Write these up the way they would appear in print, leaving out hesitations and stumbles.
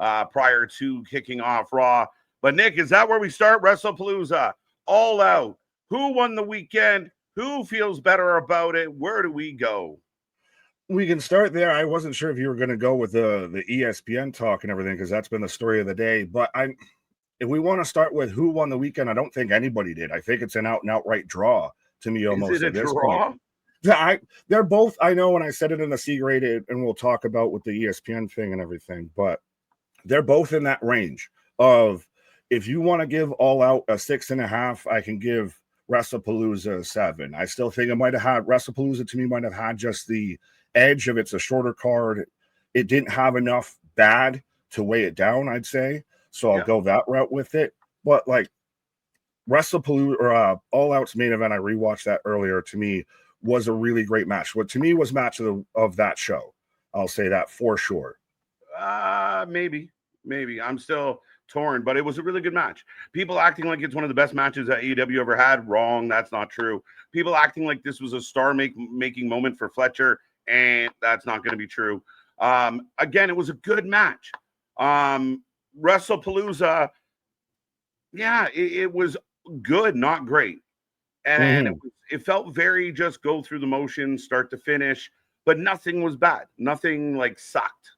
prior to kicking off Raw. But Nick, is that where we start? Wrestlepalooza, All Out. Who won the weekend? Who feels better about it? Where do we go? We can start there. I wasn't sure if you were going to go with the ESPN talk and everything, because that's been the story of the day. But if we want to start with who won the weekend, I don't think anybody did. I think it's an out and outright draw to me almost. Is it a at this draw? point. They're both, I know when I said it in the C-rated, and we'll talk about with the ESPN thing and everything, but they're both in that range of, if you want to give All Out a 6.5, I can give Wrestlepalooza a 7. I still think it might have had, Wrestlepalooza to me might have had just the edge of it's a shorter card. It didn't have enough bad to weigh it down, I'd say. So I'll go that route with it. But like Wrestlepalooza or All Out's main event, I rewatched that earlier, to me was a really great match. What to me was match of that show. I'll say that for sure. Maybe. I'm still torn, but it was a really good match. People acting like it's one of the best matches that AEW ever had. Wrong. That's not true. People acting like this was a star-making moment for Fletcher, and that's not going to be true. Again, it was a good match. Wrestlepalooza, it was good, not great. And it felt very just go through the motions, start to finish, but nothing was bad. Nothing like sucked.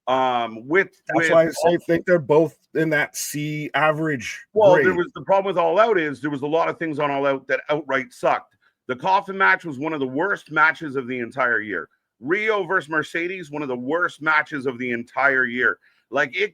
That's why I think they're both in that C average. Well, grade. There was the problem with All Out is there was a lot of things on All Out that outright sucked. The coffin match was one of the worst matches of the entire year. Rio versus Mercedes, one of the worst matches of the entire year. Like it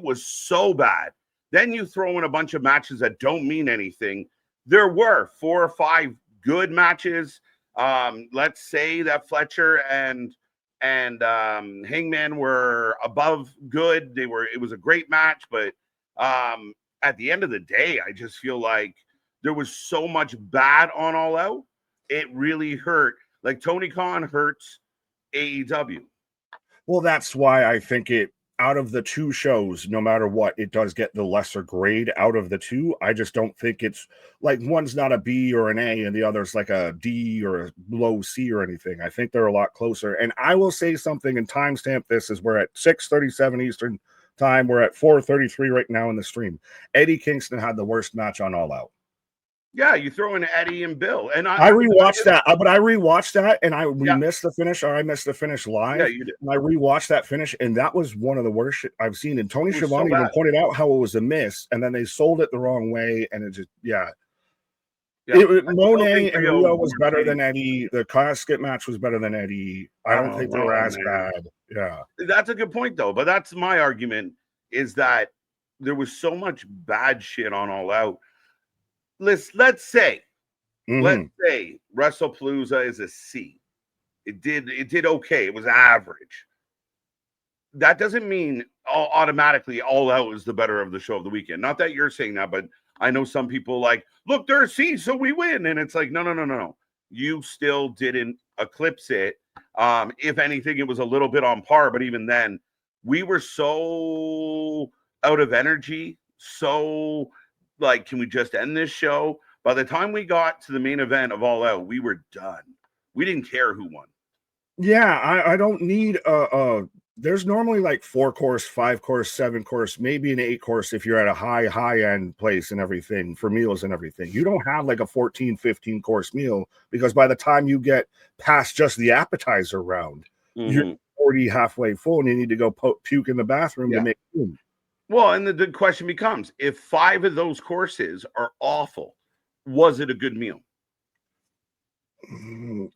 was so bad. Then you throw in a bunch of matches that don't mean anything. There were 4 or 5 good matches. Let's say that Fletcher and Hangman were above good. It was a great match, but at the end of the day, I just feel like there was so much bad on All Out. It really hurt. Like Tony Khan hurts AEW. Well, that's why I think out of the 2 shows, no matter what, it does get the lesser grade out of the 2. I just don't think it's like one's not a B or an A and the other's like a D or a low C or anything. I think they're a lot closer. And I will say something and timestamp this as we're at 6:37 Eastern time. We're at 4:33 right now in the stream. Eddie Kingston had the worst match on All Out. Yeah, you throw in Eddie and Bill, and I rewatched that, but I rewatched that, and we missed the finish, or I missed the finish live. Yeah, you did. And I rewatched that finish, and that was one of the worst shit I've seen. And Tony Schiavone even pointed out how it was a miss, and then they sold it the wrong way, and it just Monet and Rio was better than Eddie. The casket match was better than Eddie. I don't think they were as bad. Yeah, that's a good point, though. But that's my argument: is that there was so much bad shit on All Out. Let's say Wrestlepalooza is a C. It did okay. It was average. That doesn't mean automatically All Out is the better of the show of the weekend. Not that you're saying that, but I know some people like, look, they're a C, so we win. And it's like, no. You still didn't eclipse it. If anything, it was a little bit on par, but even then, we were so out of energy, so like, can we just end this show? By the time we got to the main event of All Out, we were done. We didn't care who won. Yeah, I don't need there's normally like 4-course, 5-course, 7-course, maybe an 8-course if you're at a high end place and everything for meals and everything. You don't have like a 14, 15-course meal, because by the time you get past just the appetizer round, you're already halfway full and you need to go puke in the bathroom to make food. Well, and the question becomes, if 5 of those courses are awful, was it a good meal?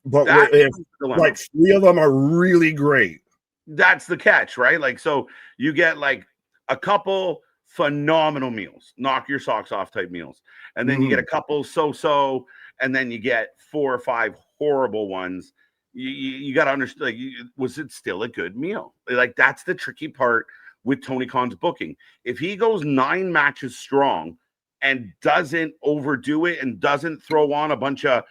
But if like 3 of them are really great, that's the catch, right? Like, so you get like a couple phenomenal meals, knock your socks off type meals, and then you get a couple so, and then you get 4 or 5 horrible ones. You got to understand, like, was it still a good meal? Like, that's the tricky part with Tony Khan's booking. If he goes 9 matches strong and doesn't overdo it and doesn't throw on a bunch of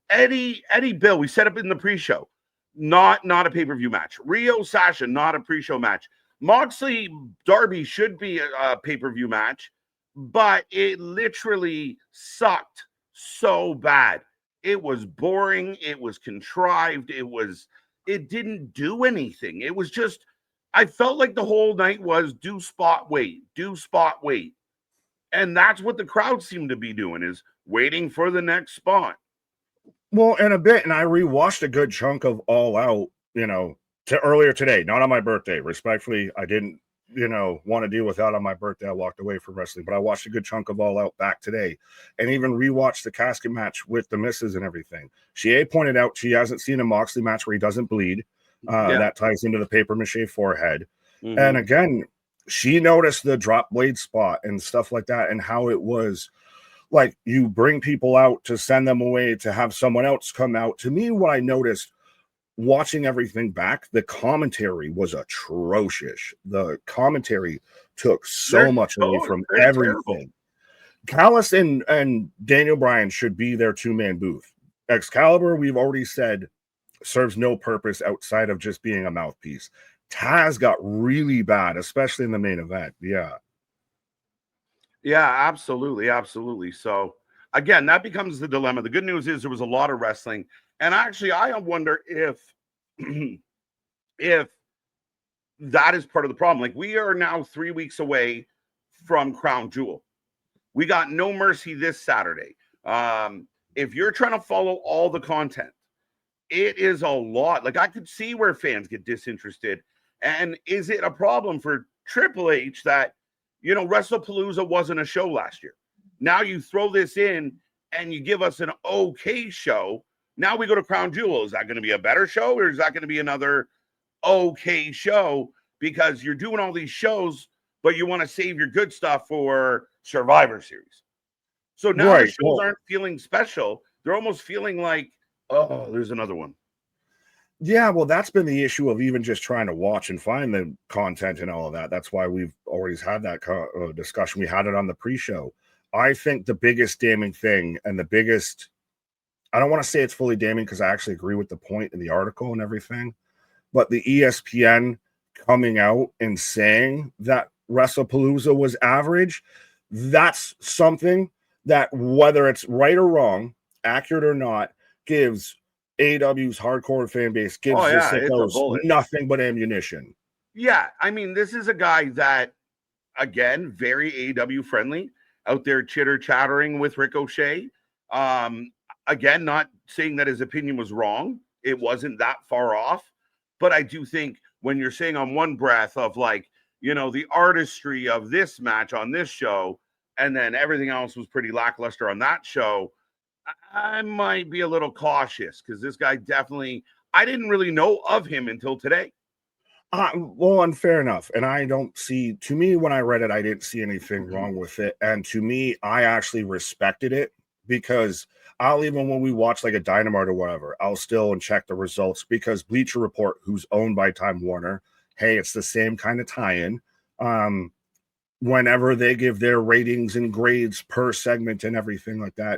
Eddie Bill, we set up in the pre-show, not a pay-per-view match. Rio Sasha, not a pre-show match. Moxley Darby should be a pay-per-view match, but it literally sucked so bad. It was boring. It was contrived. It didn't do anything. It was just I felt like the whole night was do spot wait. And that's what the crowd seemed to be doing, is waiting for the next spot. Well, and I rewatched a good chunk of All Out, to earlier today, not on my birthday. Respectfully, I didn't, want to deal with that on my birthday. I walked away from wrestling, but I watched a good chunk of All Out back today, and even rewatched the casket match with the misses and everything. She pointed out she hasn't seen a Moxley match where he doesn't bleed. That ties into the paper mache forehead. Mm-hmm. And again, she noticed the drop blade spot and stuff like that, and how it was like you bring people out to send them away to have someone else come out. To me, what I noticed watching everything back, the commentary was atrocious. The commentary took so much away from everything. Terrible. Callis and Daniel Bryan should be their two-man booth. Excalibur, we've already said, serves no purpose outside of just being a mouthpiece. Taz got really bad, especially in the main event. Yeah, absolutely. So again, that becomes the dilemma. The good news is there was a lot of wrestling, and actually I wonder if if that is part of the problem. Like, we are now 3 weeks away from Crown Jewel. We got No Mercy this Saturday. If you're trying to follow all the content, it is a lot. Like, I could see where fans get disinterested. And is it a problem for Triple H that, Wrestlepalooza wasn't a show last year? Now you throw this in and you give us an okay show. Now we go to Crown Jewel. Is that going to be a better show, or is that going to be another okay show? Because you're doing all these shows, but you want to save your good stuff for Survivor Series. So now the shows aren't feeling special. They're almost feeling like, oh, there's another one. Yeah, well, that's been the issue of even just trying to watch and find the content and all of that. That's why we've always had that discussion. We had it on the pre-show. I think the biggest damning thing, and the biggest, I don't want to say it's fully damning because I actually agree with the point in the article and everything, but the ESPN coming out and saying that Wrestlepalooza was average, that's something that, whether it's right or wrong, accurate or not, gives AEW's hardcore fan base, gives the sickos nothing but ammunition. Yeah, I mean, this is a guy that, again, very AEW friendly, out there chitter-chattering with Ricochet. Again, not saying that his opinion was wrong. It wasn't that far off. But I do think when you're saying on one breath of, like, the artistry of this match on this show, and then everything else was pretty lackluster on that show, I might be a little cautious, because this guy definitely, I didn't really know of him until today. Well, and fair enough. And I don't see, to me, when I read it, I didn't see anything wrong with it. And to me, I actually respected it, because I'll, even when we watch like a Dynamite or whatever, I'll still and check the results, because Bleacher Report, who's owned by Time Warner, hey, it's the same kind of tie-in. Whenever they give their ratings and grades per segment and everything like that,